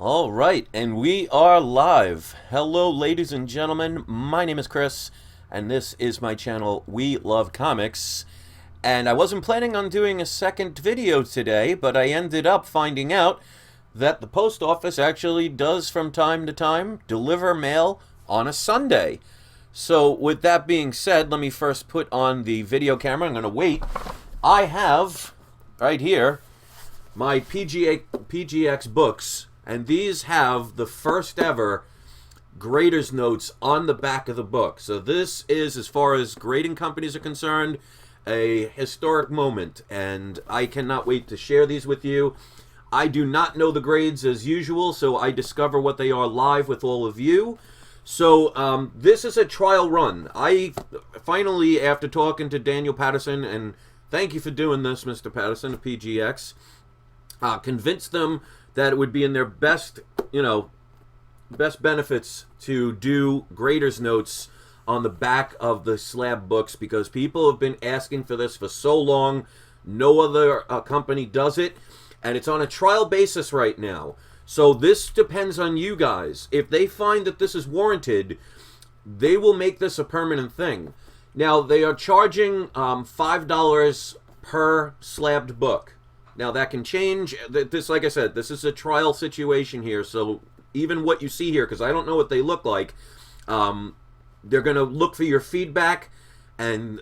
All right, and we are live. Hello, ladies and gentlemen. My name is Chris, and this is my channel, We Love Comics. And I wasn't planning on doing a second video today, but I ended up finding out that the post office actually does, from time to time, deliver mail on a Sunday. So, with that being said, let me first put on the video camera. I'm going to wait. I have, right here, my PGX books. And these have the first ever grader's notes on the back of the book. So this is, as far as grading companies are concerned, a historic moment. And I cannot wait to share these with you. I do not know the grades as usual, so I discover what they are live with all of you. So this is a trial run. I finally, after talking to Daniel Patterson, and thank you for doing this, Mr. Patterson of PGX, convinced them that it would be in their best benefits to do grader's notes on the back of the slab books, because people have been asking for this for so long. No other company does it, and it's on a trial basis right now. So this depends on you guys. If they find that this is warranted, they will make this a permanent thing. Now, they are charging $5 per slabbed book. Now, that can change. This, like I said, this is a trial situation here. So even what you see here, because I don't know what they look like, they're going to look for your feedback. And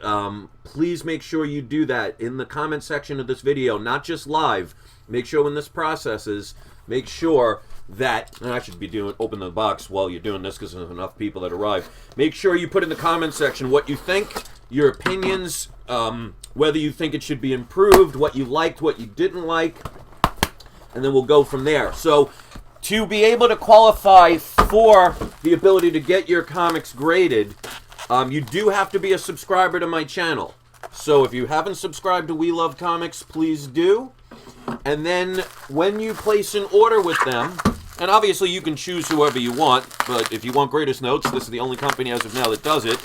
please make sure you do that in the comment section of this video, not just live. Make sure when this processes, make sure that, and I should be open the box while you're doing this because there's enough people that arrive. Make sure you put in the comment section what you think, your opinions, whether you think it should be improved, what you liked, what you didn't like, and then we'll go from there. So, to be able to qualify for the ability to get your comics graded, you do have to be a subscriber to my channel. So if you haven't subscribed to We Love Comics, please do. And then when you place an order with them, and obviously you can choose whoever you want, but if you want greatest notes, this is the only company as of now that does it.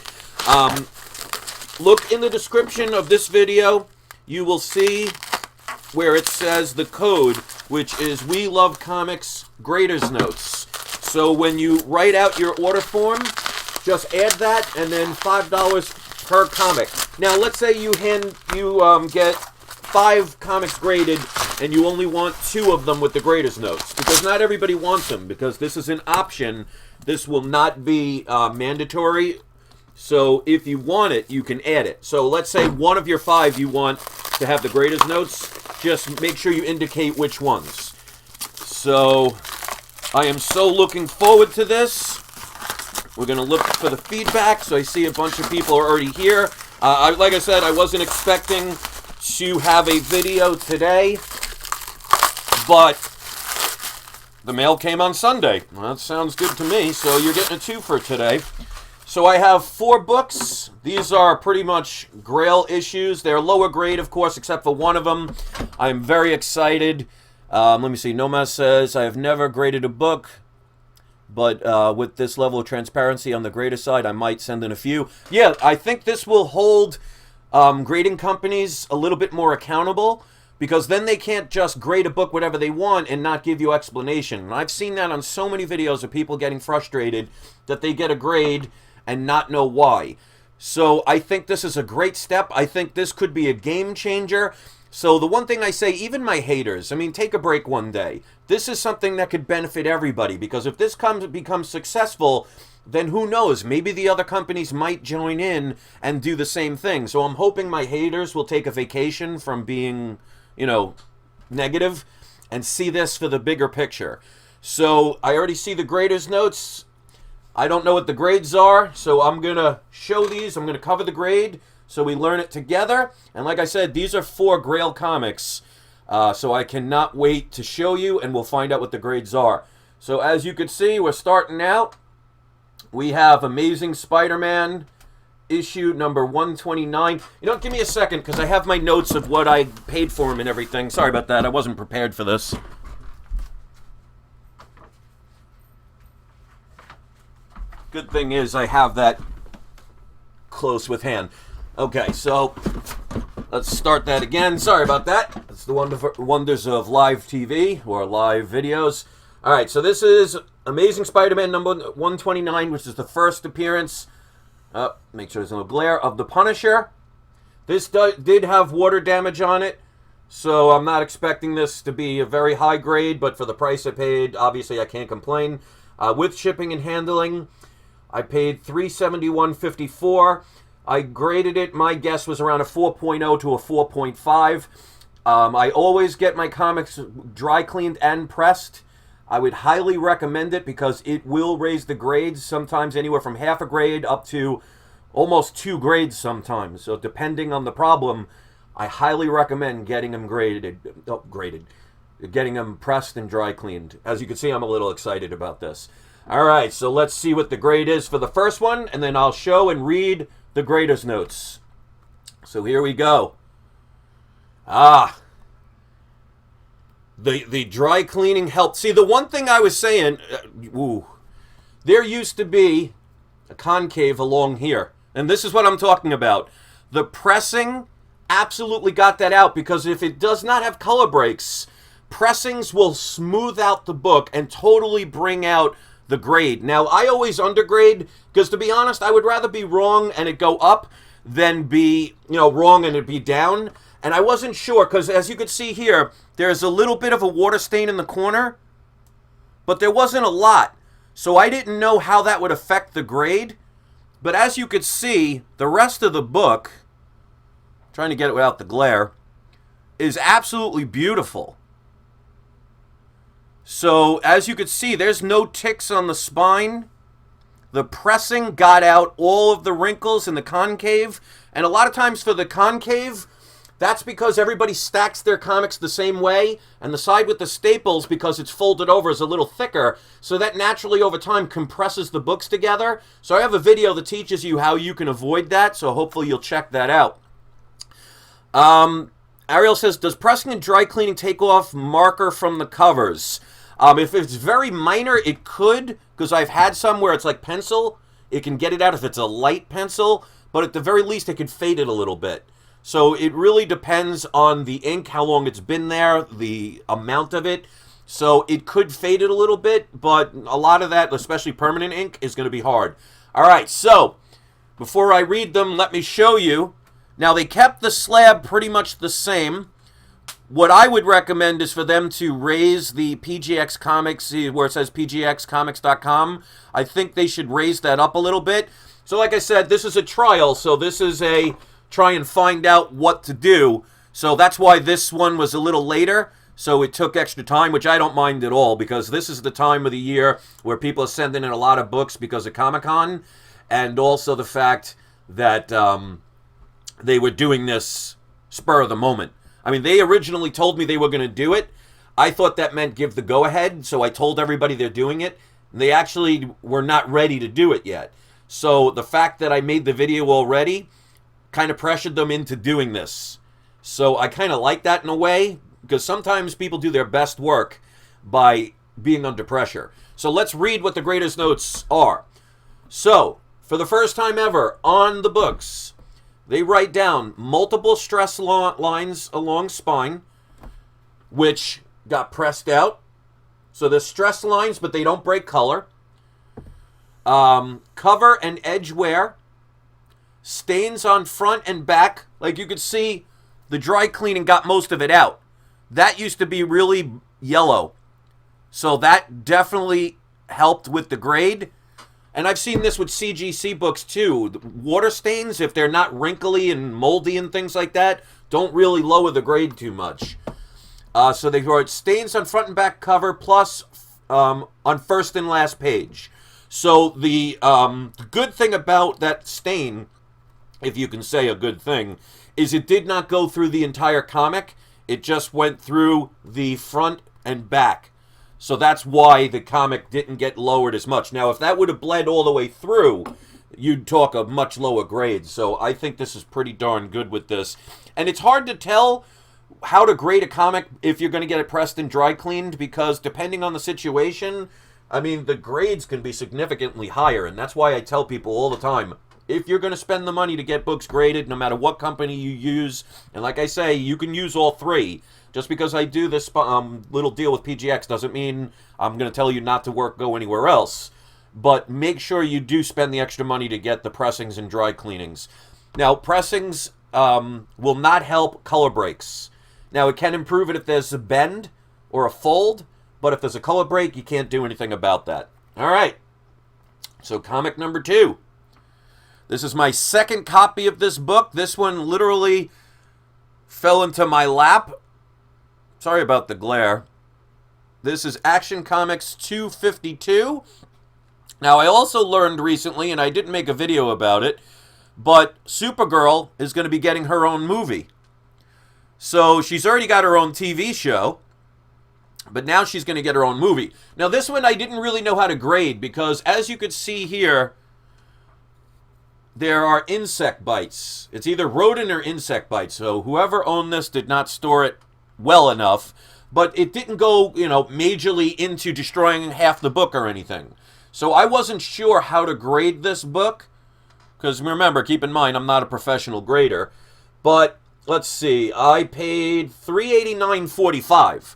Look in the description of this video. You will see where it says the code, which is We Love Comics Graders Notes. So when you write out your order form, just add that, and then $5 per comic. Now, let's say you get 5 comics graded, and you only want 2 of them with the graders notes, because not everybody wants them, because this is an option. This will not be mandatory. So if you want it, you can add it. So let's say one of your 5 you want to have the graders notes. Just make sure you indicate which ones. So I am so looking forward to this. We're going to look for the feedback. So I see a bunch of people are already here. Like I said, I wasn't expecting to have a video today, but the mail came on Sunday. Well, that sounds good to me. So you're getting a 2 for today. So I have 4 books. These are pretty much Grail issues. They're lower grade, of course, except for one of them. I'm very excited. Let me see. Nomad says, I have never graded a book, but with this level of transparency on the grader side, I might send in a few. Yeah, I think this will hold grading companies a little bit more accountable, because then they can't just grade a book whatever they want and not give you explanation. And I've seen that on so many videos of people getting frustrated that they get a grade and not know why. So I think this is a great step. I think this could be a game changer. So the one thing I say, even my haters, I mean, take a break one day. This is something that could benefit everybody, because if this becomes successful, then who knows? Maybe the other companies might join in and do the same thing. So I'm hoping my haters will take a vacation from being, negative and see this for the bigger picture. So I already see the graders notes. I don't know what the grades are, so I'm going to show these. I'm going to cover the grade so we learn it together. And like I said, these are 4 Grail comics, so I cannot wait to show you, and we'll find out what the grades are. So as you can see, we're starting out. We have Amazing Spider-Man, issue number 129. Give me a second, because I have my notes of what I paid for him and everything. Sorry about that. I wasn't prepared for this. Good thing is I have that close with hand. Okay, so let's start that again. Sorry about that. That's the wonders of live TV or live videos. All right, so this is Amazing Spider-Man number 129, which is the first appearance, make sure there's no glare, of the Punisher. This did have water damage on it, so I'm not expecting this to be a very high grade, but for the price I paid, obviously I can't complain. With shipping and handling, I paid $371.54. I graded it. My guess was around a 4.0 to a 4.5. I always get my comics dry cleaned and pressed. I would highly recommend it because it will raise the grades, sometimes anywhere from half a grade up to almost 2 grades sometimes. So depending on the problem, I highly recommend getting them getting them pressed and dry cleaned. As you can see, I'm a little excited about this. All right, so let's see what the grade is for the first one, and then I'll show and read the grader's notes. So here we go. The dry cleaning helped. See, the one thing I was saying, there used to be a concave along here. And this is what I'm talking about. The pressing absolutely got that out, because if it does not have color breaks, pressings will smooth out the book and totally bring out the grade. Now, I always undergrade, because to be honest, I would rather be wrong and it go up than be, wrong and it be down. And I wasn't sure, because as you can see here, there's a little bit of a water stain in the corner, but there wasn't a lot. So I didn't know how that would affect the grade. But as you could see, the rest of the book, trying to get it without the glare, is absolutely beautiful. So as you could see, there's no ticks on the spine. The pressing got out all of the wrinkles in the concave. And a lot of times for the concave, that's because everybody stacks their comics the same way, and the side with the staples, because it's folded over, is a little thicker, so that naturally over time compresses the books together. So I have a video that teaches you how you can avoid that, so hopefully you'll check that out. Ariel says, does pressing and dry cleaning take off marker from the covers? If it's very minor, it could, because I've had some where it's like pencil. It can get it out if it's a light pencil, but at the very least it can fade it a little bit. So it really depends on the ink, how long it's been there, the amount of it. So it could fade it a little bit, but a lot of that, especially permanent ink, is going to be hard. All right, so before I read them, let me show you. Now, they kept the slab pretty much the same. What I would recommend is for them to raise the PGX comics, where it says pgxcomics.com. I think they should raise that up a little bit. So like I said, this is a trial, so this is a try and find out what to do. So that's why this one was a little later. So it took extra time, which I don't mind at all, because this is the time of the year where people are sending in a lot of books because of Comic-Con, and also the fact that they were doing this spur of the moment. I mean, they originally told me they were going to do it. I thought that meant give the go-ahead, so I told everybody they're doing it. They actually were not ready to do it yet. So the fact that I made the video already kind of pressured them into doing this. So I kind of like that in a way, because sometimes people do their best work by being under pressure. So let's read what the greatest notes are. So, for the first time ever on the books, they write down multiple stress lines along spine, which got pressed out. So there's stress lines, but they don't break color. Cover and edge wear. Stains on front and back. Like you could see, the dry cleaning got most of it out. That used to be really yellow. So that definitely helped with the grade. And I've seen this with CGC books too. The water stains, if they're not wrinkly and moldy and things like that, don't really lower the grade too much. So they wrote stains on front and back cover, plus on first and last page. So the good thing about that stain, if you can say a good thing, is it did not go through the entire comic. It just went through the front and back. So that's why the comic didn't get lowered as much. Now, if that would have bled all the way through, you'd talk a much lower grade. So I think this is pretty darn good with this. And it's hard to tell how to grade a comic if you're going to get it pressed and dry cleaned, because depending on the situation, I mean, the grades can be significantly higher. And that's why I tell people all the time, if you're going to spend the money to get books graded, no matter what company you use, and like I say, you can use all three. Just because I do this little deal with PGX doesn't mean I'm going to tell you not to go anywhere else. But make sure you do spend the extra money to get the pressings and dry cleanings. Now, pressings will not help color breaks. Now, it can improve it if there's a bend or a fold, but if there's a color break, you can't do anything about that. All right. So, comic number 2. This is my second copy of this book. This one literally fell into my lap. Sorry about the glare. This is Action Comics 252. Now, I also learned recently, and I didn't make a video about it, but Supergirl is going to be getting her own movie. So she's already got her own TV show, but now she's going to get her own movie. Now, this one I didn't really know how to grade because, as you could see here, there are insect bites. It's either rodent or insect bites. So whoever owned this did not store it well enough, but it didn't go, majorly into destroying half the book or anything. So I wasn't sure how to grade this book, because remember, keep in mind, I'm not a professional grader. But let's see, I paid $389.45.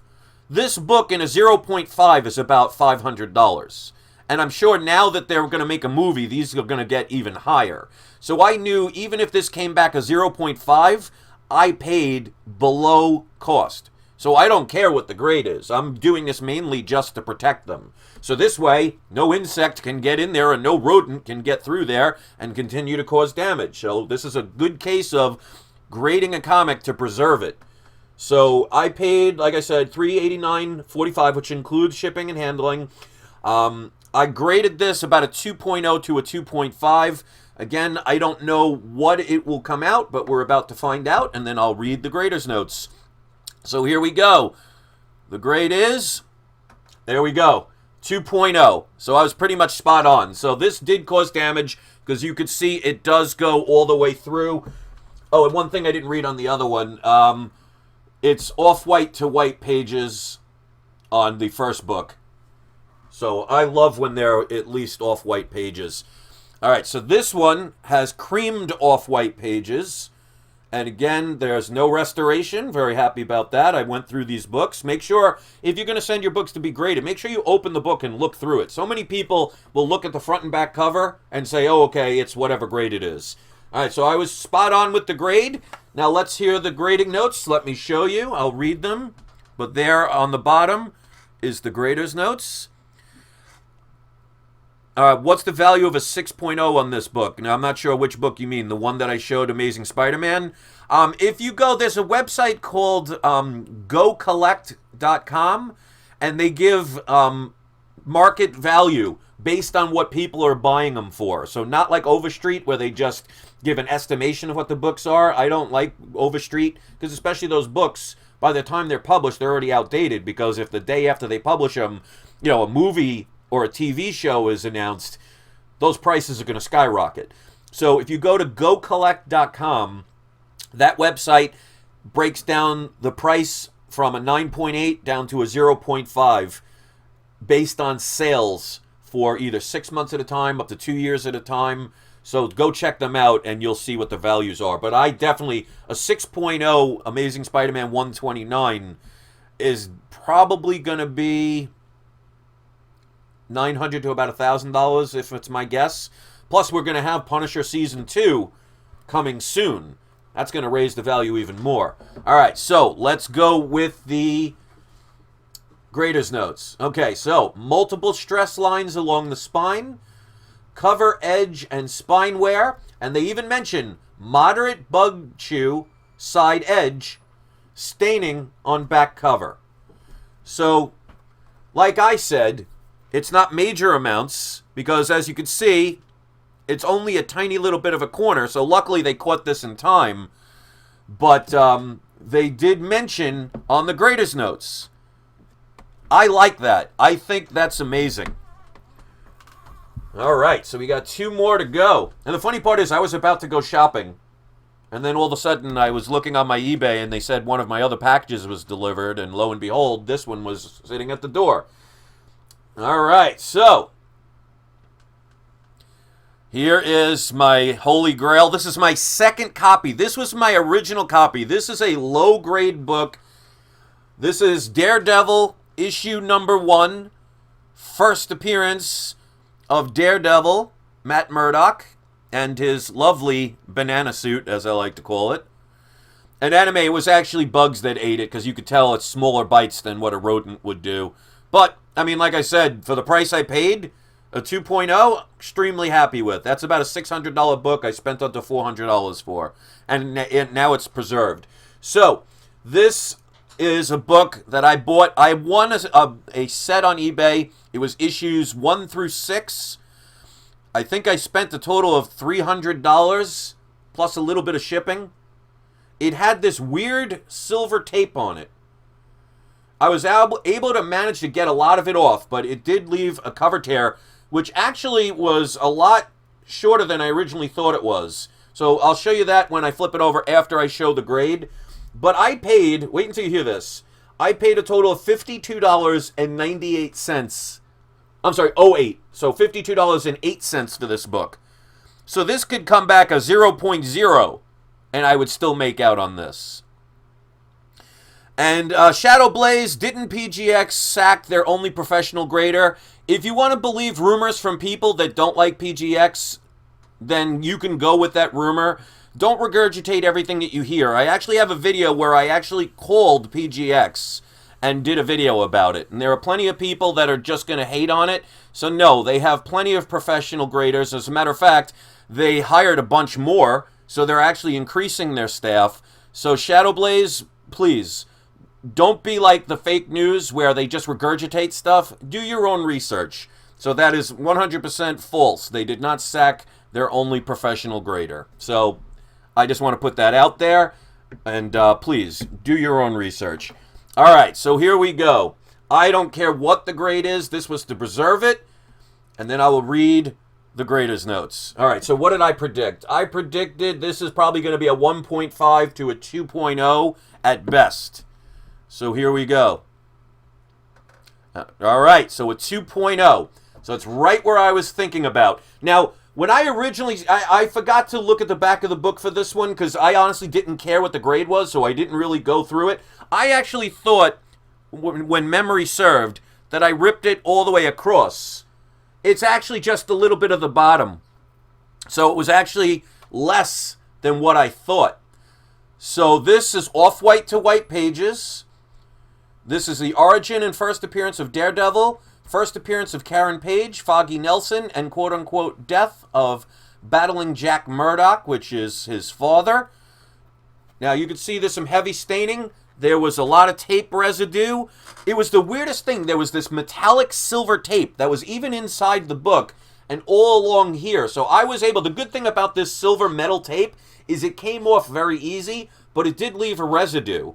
This book in a 0.5 is about $500. And I'm sure now that they're going to make a movie, these are going to get even higher. So I knew even if this came back a 0.5, I paid below cost. So I don't care what the grade is. I'm doing this mainly just to protect them. So this way, no insect can get in there and no rodent can get through there and continue to cause damage. So this is a good case of grading a comic to preserve it. So I paid, like I said, $389.45, which includes shipping and handling. I graded this about a 2.0 to a 2.5. Again, I don't know what it will come out, but we're about to find out, and then I'll read the grader's notes. So here we go. The grade is, there we go, 2.0. So I was pretty much spot on. So this did cause damage because you could see it does go all the way through. Oh, and one thing I didn't read on the other one. It's off-white to white pages on the first book. So I love when they're at least off-white pages. All right, so this one has creamed off-white pages. And again, there's no restoration. Very happy about that. I went through these books. Make sure, if you're going to send your books to be graded, make sure you open the book and look through it. So many people will look at the front and back cover and say, oh, okay, it's whatever grade it is. All right, so I was spot on with the grade. Now let's hear the grading notes. Let me show you. I'll read them. But there on the bottom is the grader's notes. What's the value of a 6.0 on this book? Now, I'm not sure which book you mean. The one that I showed, Amazing Spider-Man. If you go, there's a website called gocollect.com, and they give market value based on what people are buying them for. So not like Overstreet, where they just give an estimation of what the books are. I don't like Overstreet, because especially those books, by the time they're published, they're already outdated, because if the day after they publish them, a movie or a TV show is announced, those prices are going to skyrocket. So if you go to gocollect.com, that website breaks down the price from a 9.8 down to a 0.5 based on sales for either 6 months at a time, up to 2 years at a time. So go check them out and you'll see what the values are. But I definitely, a 6.0 Amazing Spider-Man 129 is probably going to be $900 to about $1,000, if it's my guess. Plus, we're going to have Punisher Season 2 coming soon. That's going to raise the value even more. All right, so let's go with the grader's notes. Okay, so multiple stress lines along the spine, cover edge and spine wear, and they even mention moderate bug chew, side edge, staining on back cover. So, like I said, it's not major amounts, because as you can see, it's only a tiny little bit of a corner, so luckily they caught this in time. But they did mention on the grader's notes. I like that. I think that's amazing. All right, so we got 2 more to go. And the funny part is I was about to go shopping, and then all of a sudden I was looking on my eBay, and they said one of my other packages was delivered, and lo and behold, this one was sitting at the door. All right, so Here is my holy grail. This is my second copy. This was my original copy. This is a low-grade book. This is Daredevil, issue number 1. First appearance of Daredevil, Matt Murdock, and his lovely banana suit, as I like to call it. And anime, it was actually bugs that ate it, because you could tell it's smaller bites than what a rodent would do. But, I mean, like I said, for the price I paid, a 2.0, extremely happy with. That's about a $600 book I spent up to $400 for. And now it's preserved. So, this is a book that I bought. I won a set on eBay. It was issues 1 through 6. I think I spent a total of $300 plus a little bit of shipping. It had this weird silver tape on it. I was able to manage to get a lot of it off, but it did leave a cover tear, which actually was a lot shorter than I originally thought it was. So I'll show you that when I flip it over after I show the grade. But I paid, wait until you hear this, I paid a total of $52.98. I'm sorry, 08. So $52.08 for this book. So this could come back a 0.0, and I would still make out on this. And Shadow Blaze, didn't PGX sack their only professional grader? If you want to believe rumors from people that don't like PGX, then you can go with that rumor. Don't regurgitate everything that you hear. I actually have a video where I actually called PGX and did a video about it. And there are plenty of people that are just going to hate on it. So no, they have plenty of professional graders. As a matter of fact, they hired a bunch more, so they're actually increasing their staff. So Shadow Blaze, please, don't be like the fake news where they just regurgitate stuff. Do your own research. So that is 100% false. They did not sack their only professional grader. So I just want to put that out there. And please, do your own research. All right, so here we go. I don't care what the grade is. This was to preserve it. And then I will read the grader's notes. All right, so what did I predict? I predicted this is probably going to be a 1.5 to a 2.0 at best. So here we go. All right, so a 2.0. So it's right where I was thinking about. Now, when I originally, I forgot to look at the back of the book for this one because I honestly didn't care what the grade was, so I didn't really go through it. I actually thought, when memory served, that I ripped it all the way across. It's actually just a little bit of the bottom. So it was actually less than what I thought. So this is off-white to white pages. This is the origin and first appearance of Daredevil, first appearance of Karen Page, Foggy Nelson, and quote-unquote death of battling Jack Murdock, which is his father. Now, you can see there's some heavy staining. There was a lot of tape residue. It was the weirdest thing. There was this metallic silver tape that was even inside the book and all along here. So I was able, the good thing about this silver metal tape is it came off very easy, but it did leave a residue.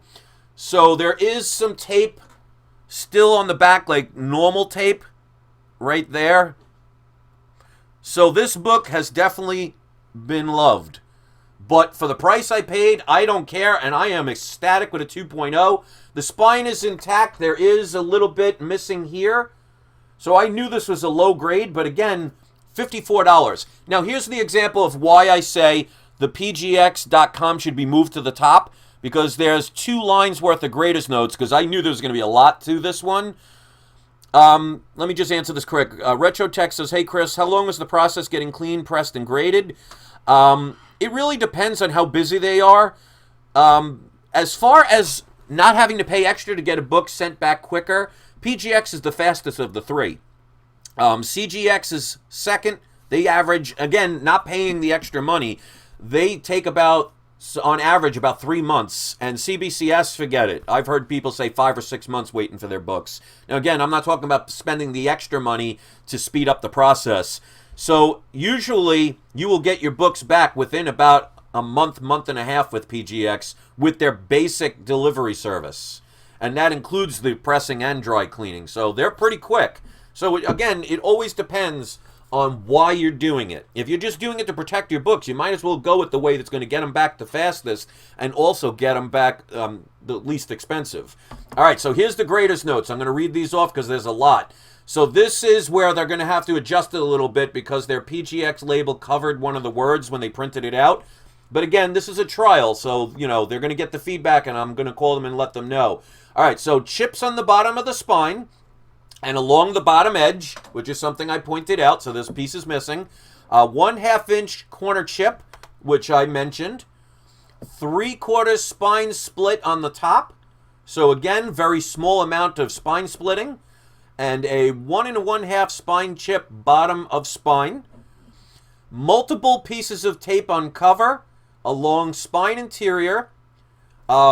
So there is some tape still on the back, like normal tape right there. So this book has definitely been loved. But for the price I paid, I don't care, and I am ecstatic with a 2.0. The spine is intact. There is a little bit missing here. So I knew this was a low grade, but again, $54. Now here's the example of why I say the PGX.com should be moved to the top. Because there's 2 lines worth of grader's notes, because I knew there was going to be a lot to this one. Let me just answer this quick. Retro Tech says, hey, Chris, how long is the process getting clean, pressed, and graded? It really depends on how busy they are. As far as not having to pay extra to get a book sent back quicker, PGX is the fastest of the 3. CGX is second. They average, again, not paying the extra money. They take about, on average, about 3 months. And CBCS, forget it. I've heard people say 5 or 6 months waiting for their books. Now, again, I'm not talking about spending the extra money to speed up the process. So, usually, you will get your books back within about a month, month and a half with PGX with their basic delivery service. And that includes the pressing and dry cleaning. So, they're pretty quick. So, again, it always depends on why you're doing it. If you're just doing it to protect your books, you might as well go with the way that's going to get them back the fastest and also get them back the least expensive. All right, so here's the grader's notes. I'm going to read these off because there's a lot. So this is where they're going to have to adjust it a little bit because their PGX label covered one of the words when they printed it out. But again, this is a trial, so, you know, they're going to get the feedback, and I'm going to call them and let them know. All right, so chips on the bottom of the spine and along the bottom edge, which is something I pointed out, so this piece is missing. 1/2 inch corner chip, which I mentioned. 3/4 spine split on the top. So again, very small amount of spine splitting. And a 1 1/2 spine chip bottom of spine. Multiple pieces of tape on cover along spine interior.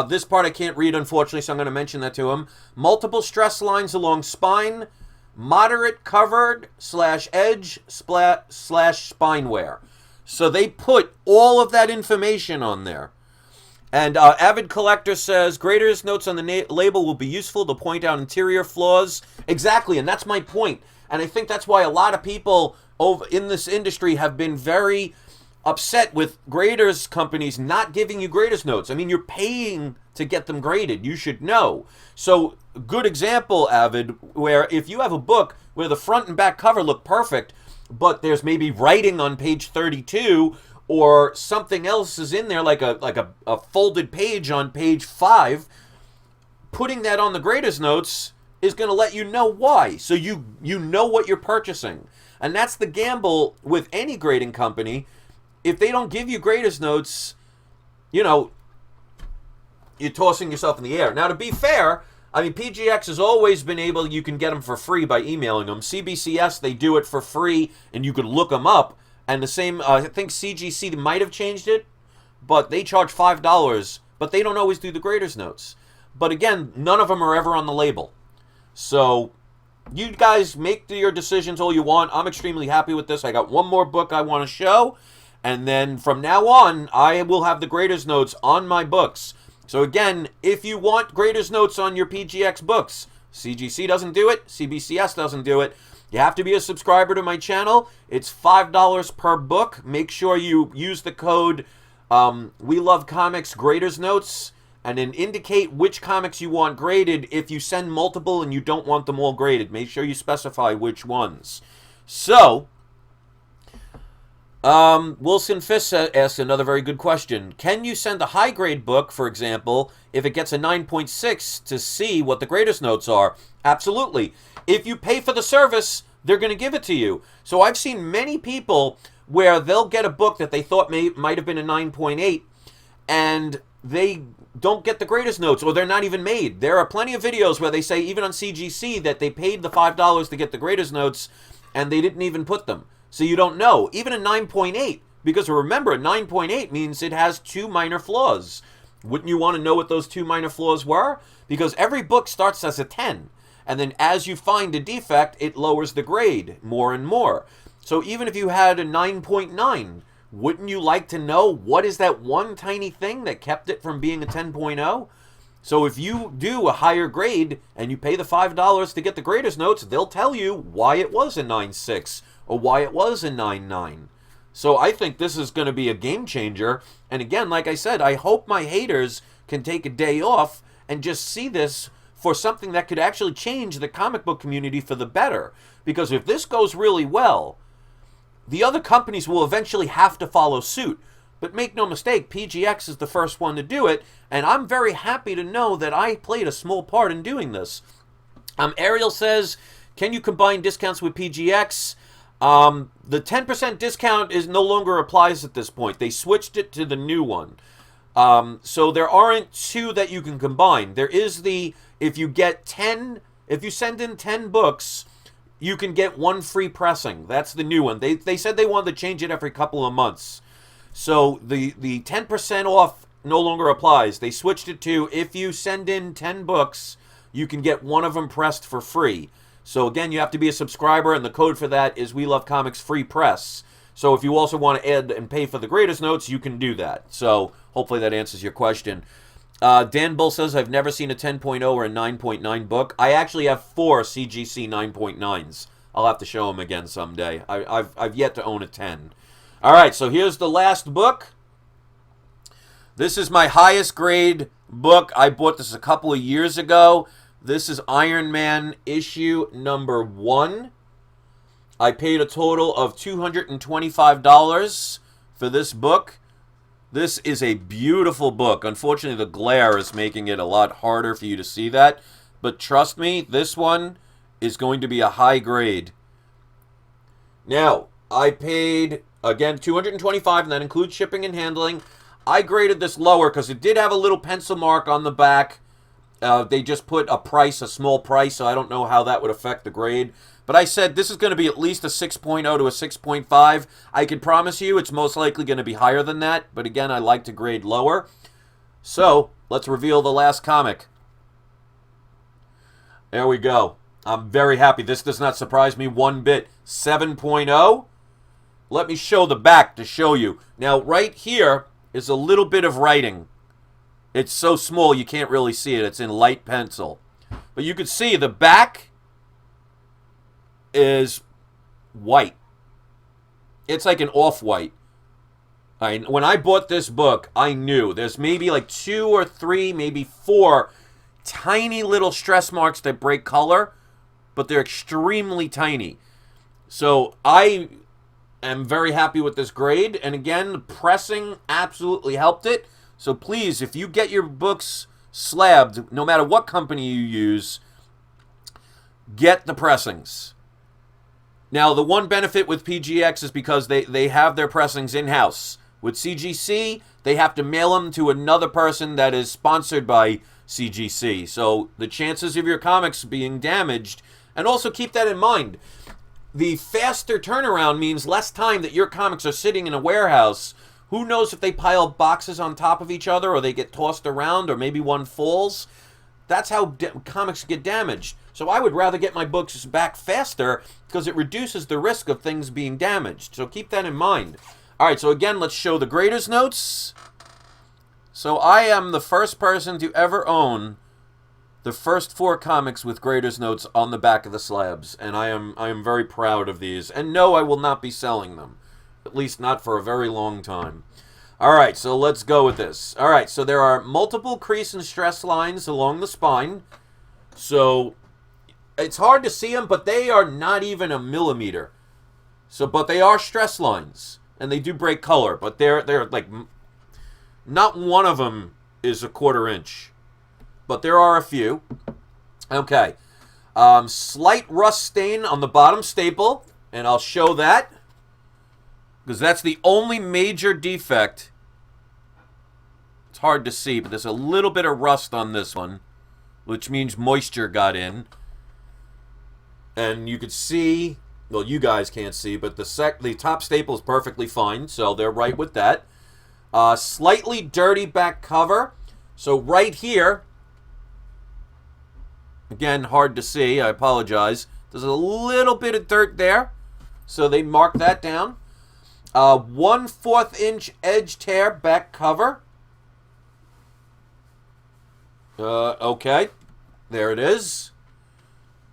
This part I can't read, unfortunately, so I'm going to mention that to him. Multiple stress lines along spine. Moderate covered / edge / spine wear. So they put all of that information on there. And Avid Collector says, Grader's notes on the label will be useful to point out interior flaws. Exactly, and that's my point. And I think that's why a lot of people in this industry have been very upset with graders companies not giving you graders notes. I mean, you're paying to get them graded. You should know. So, good example, Avid, where if you have a book where the front and back cover look perfect, but there's maybe writing on page 32 or something else is in there, like a folded page on page 5, putting that on the grader's notes is going to let you know why. So you know what you're purchasing. And that's the gamble with any grading company. If they don't give you grader's notes, you know, you're tossing yourself in the air. Now, to be fair, I mean, PGX has always been able, you can get them for free by emailing them. CBCS, they do it for free, and you could look them up. And the same, I think CGC might have changed it, but they charge $5, but they don't always do the grader's notes. But again, none of them are ever on the label. So you guys make your decisions all you want. I'm extremely happy with this. I got one more book I want to show, and then from now on, I will have the grader's notes on my books. So again, if you want grader's notes on your PGX books, CGC doesn't do it, CBCS doesn't do it. You have to be a subscriber to my channel. It's $5 per book. Make sure you use the code We Love Comics Graders Notes, and then indicate which comics you want graded. If you send multiple and you don't want them all graded, make sure you specify which ones. So, Wilson Fisk asked another very good question. Can you send a high-grade book, for example, if it gets a 9.6 to see what the graders notes are? Absolutely. If you pay for the service, they're going to give it to you. So I've seen many people where they'll get a book that they thought might have been a 9.8, and they don't get the graders notes, or they're not even made. There are plenty of videos where they say, even on CGC, that they paid the $5 to get the graders notes, and they didn't even put them. So you don't know. Even a 9.8, because remember, a 9.8 means it has 2 minor flaws. Wouldn't you want to know what those 2 minor flaws were? Because every book starts as a 10. And then as you find a defect, it lowers the grade more and more. So even if you had a 9.9, wouldn't you like to know what is that one tiny thing that kept it from being a 10.0? So if you do a higher grade and you pay the $5 to get the grader's notes, they'll tell you why it was a 9.6 or why it was a 9.9. So I think this is going to be a game changer. And again, like I said, I hope my haters can take a day off and just see this for something that could actually change the comic book community for the better. Because if this goes really well, the other companies will eventually have to follow suit. But make no mistake, PGX is the first one to do it, and I'm very happy to know that I played a small part in doing this. Ariel says, can you combine discounts with PGX? The 10% discount no longer applies at this point. They switched it to the new one. So there aren't 2 that you can combine. There is if you send in 10 books, you can get 1 free pressing. That's the new one. They said they wanted to change it every couple of months. So the 10% off no longer applies. They switched it to, if you send in 10 books, you can get 1 of them pressed for free. So again, you have to be a subscriber, and the code for that is We Love Comics Free Press. So if you also want to add and pay for the grader's notes, you can do that. So hopefully that answers your question. Dan Bull says, I've never seen a 10.0 or a 9.9 book. I actually have 4 CGC 9.9s. I'll have to show them again someday. I've yet to own a 10. All right, so here's the last book. This is my highest grade book. I bought this a couple of years ago. This is Iron Man issue number 1. I paid a total of $225 for this book. This is a beautiful book. Unfortunately, the glare is making it a lot harder for you to see that. But trust me, this one is going to be a high grade. Now, I paid, again, $225, and that includes shipping and handling. I graded this lower because it did have a little pencil mark on the back. They just put a price, a small price, so I don't know how that would affect the grade. But I said this is going to be at least a 6.0 to a 6.5. I can promise you it's most likely going to be higher than that. But again, I like to grade lower. So, let's reveal the last comic. There we go. I'm very happy. This does not surprise me one bit. 7.0. Let me show the back to show you. Now, right here is a little bit of writing. It's so small you can't really see it. It's in light pencil. But you can see the back is white. It's like an off-white. When I bought this book, I knew there's maybe like 2 or 3, maybe 4 tiny little stress marks that break color, but they're extremely tiny. So I am very happy with this grade. And again, the pressing absolutely helped it. So please, if you get your books slabbed, no matter what company you use, get the pressings. Now, the one benefit with PGX is because they have their pressings in-house. With CGC, they have to mail them to another person that is sponsored by CGC. So the chances of your comics being damaged, and also keep that in mind, the faster turnaround means less time that your comics are sitting in a warehouse. Who knows if they pile boxes on top of each other, or they get tossed around, or maybe one falls. That's how comics get damaged. So I would rather get my books back faster because it reduces the risk of things being damaged. So keep that in mind. All right, so again, let's show the grader's notes. So I am the first person to ever own the first 4 comics with grader's notes on the back of the slabs, and I am very proud of these. And no, I will not be selling them, at least not for a very long time. All right, so let's go with this. All right, so there are multiple crease and stress lines along the spine. So it's hard to see them, but they are not even a millimeter. So, but they are stress lines, and they do break color, but they're like, not one of them is a 1/4 inch, but there are a few. Okay, slight rust stain on the bottom staple, and I'll show that because that's the only major defect. It's hard to see, but there's a little bit of rust on this one, which means moisture got in. And you could see, well, you guys can't see, but the top staple is perfectly fine, so they're right with that. Slightly dirty back cover. So right here, again, hard to see, I apologize. There's a little bit of dirt there, so they marked that down. 1/4 inch edge tear back cover. Okay, there it is.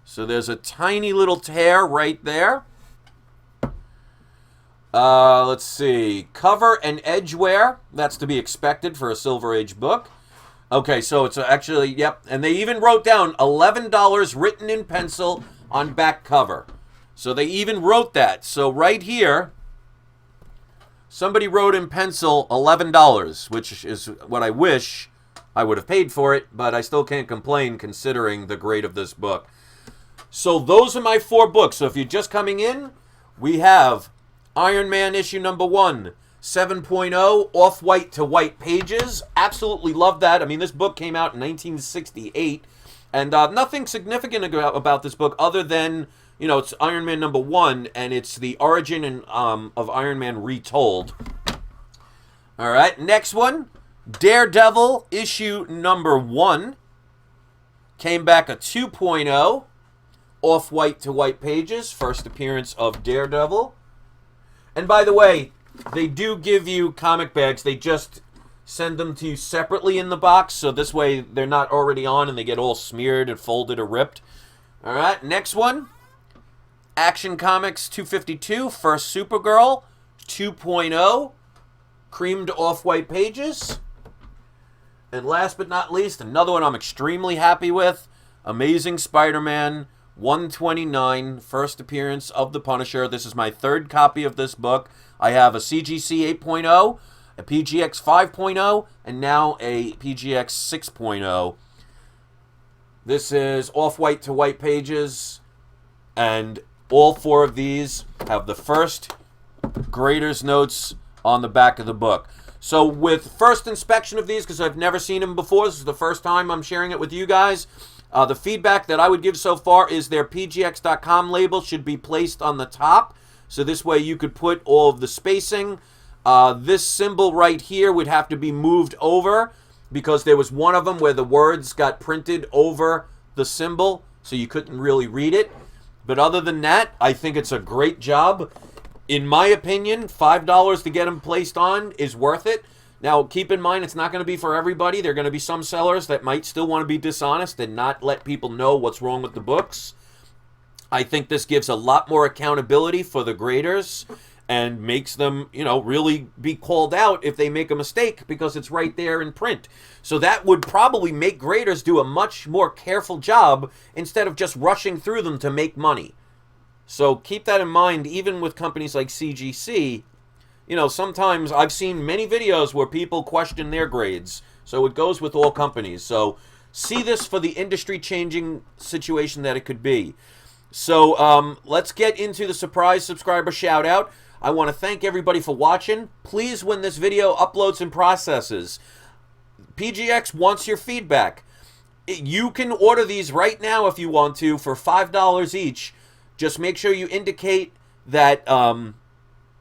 So there's a tiny little tear right there. Let's see. Cover and edge wear. That's to be expected for a Silver Age book. Okay, so it's actually, yep. And they even wrote down $11 written in pencil on back cover. So they even wrote that. So right here, somebody wrote in pencil $11, which is what I wish I would have paid for it, but I still can't complain considering the grade of this book. So those are my 4 books. So if you're just coming in, we have Iron Man issue number 1, 7.0, off-white to white pages. Absolutely love that. I mean, this book came out in 1968, and nothing significant about this book other than, you know, it's Iron Man number 1, and it's the origin of Iron Man retold. All right, next one, Daredevil issue number 1. Came back a 2.0. Off-white to white pages, first appearance of Daredevil. And by the way, they do give you comic bags. They just send them to you separately in the box, so this way they're not already on and they get all smeared and folded or ripped. All right, next one. Action Comics 252, first Supergirl, 2.0. Creamed off-white pages. And last but not least, another one I'm extremely happy with. Amazing Spider-Man 129, first appearance of the Punisher. This is my third copy of this book. I have a CGC 8.0, a PGX 5.0, and now a PGX 6.0. This is off-white to white pages, and all four of these have the first grader's notes on the back of the book. So with first inspection of these, because I've never seen them before, this is the first time I'm sharing it with you guys, the feedback that I would give so far is their PGX.com label should be placed on the top. So this way you could put all of the spacing. This symbol right here would have to be moved over because there was one of them where the words got printed over the symbol, so you couldn't really read it. But other than that, I think it's a great job. In my opinion, $5 to get them placed on is worth it. Now, keep in mind, it's not going to be for everybody. There are going to be some sellers that might still want to be dishonest and not let people know what's wrong with the books. I think this gives a lot more accountability for the graders and makes them, you know, really be called out if they make a mistake because it's right there in print. So that would probably make graders do a much more careful job instead of just rushing through them to make money. So keep that in mind, even with companies like CGC. You know, sometimes I've seen many videos where people question their grades. So it goes with all companies. So see this for the industry-changing situation that it could be. So let's get into the surprise subscriber shout-out. I want to thank everybody for watching. Please, when this video uploads and processes, PGX wants your feedback. You can order these right now if you want to for $5 each. Just make sure you indicate that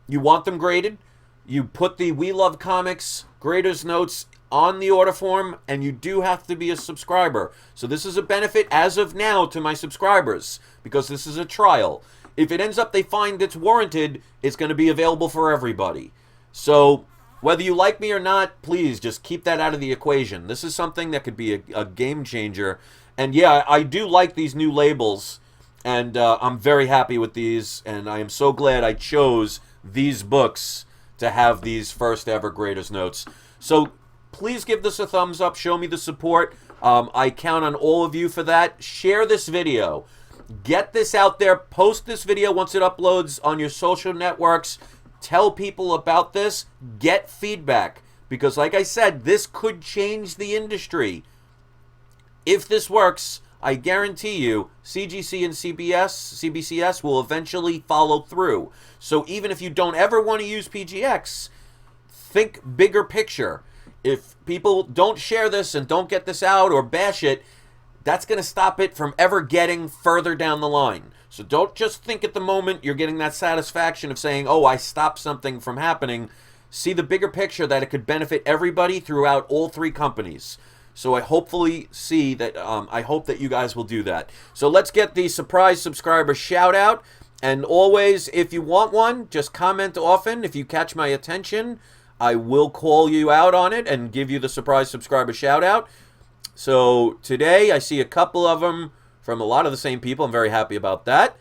you want them graded. You put the We Love Comics grader's notes on the order form, and you do have to be a subscriber. So this is a benefit as of now to my subscribers because this is a trial. If it ends up they find it's warranted, it's going to be available for everybody. So whether you like me or not, please just keep that out of the equation. This is something that could be a game changer. And yeah, I do like these new labels, and I'm very happy with these, and I am so glad I chose these books to have these first ever grader's notes. So please give this a thumbs up. Show me the support. I count on all of you for that. Share this video. Get this out there. Post this video once it uploads on your social networks. Tell people about this. Get feedback. Because like I said, this could change the industry. If this works, I guarantee you CGC and CBCS will eventually follow through. So even if you don't ever want to use PGX, think bigger picture. If people don't share this and don't get this out or bash it, that's going to stop it from ever getting further down the line. So don't just think at the moment you're getting that satisfaction of saying, oh, I stopped something from happening. See the bigger picture that it could benefit everybody throughout all three companies. So I hopefully see that, I hope that you guys will do that. So let's get the surprise subscriber shout out. And always, if you want one, just comment often. If you catch my attention, I will call you out on it and give you the surprise subscriber shout out. So today I see a couple of them from a lot of the same people. I'm very happy about that.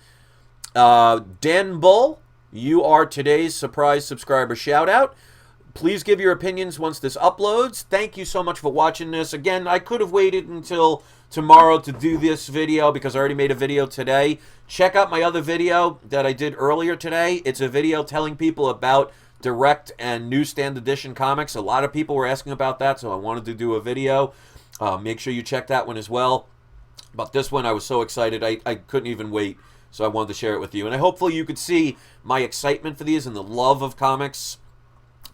Dan Bull, you are today's surprise subscriber shout out. Please give your opinions once this uploads. Thank you so much for watching this. Again, I could have waited until tomorrow to do this video because I already made a video today. Check out my other video that I did earlier today. It's a video telling people about direct and newsstand edition comics. A lot of people were asking about that, so I wanted to do a video. Make sure you check that one as well. But this one, I was so excited, I couldn't even wait. So I wanted to share it with you. And hopefully you could see my excitement for these and the love of comics.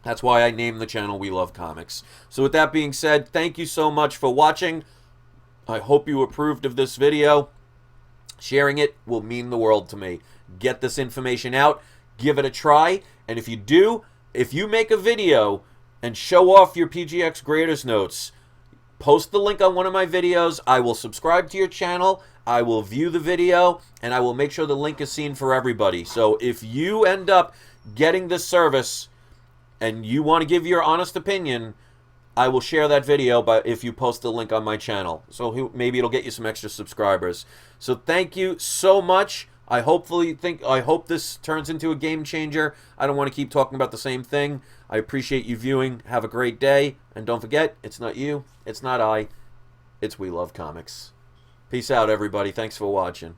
That's why I named the channel We Love Comics. So with that being said, thank you so much for watching. I hope you approved of this video. Sharing it will mean the world to me. Get this information out. Give it a try. And if you do, if you make a video and show off your PGX Graders Notes, post the link on one of my videos. I will subscribe to your channel. I will view the video. And I will make sure the link is seen for everybody. So if you end up getting this service and you want to give your honest opinion, I will share that video if you post the link on my channel. So maybe it'll get you some extra subscribers. So thank you so much. I hope this turns into a game changer. I don't want to keep talking about the same thing. I appreciate you viewing. Have a great day. And don't forget, it's not you, it's not I, it's We Love Comics. Peace out, everybody. Thanks for watching.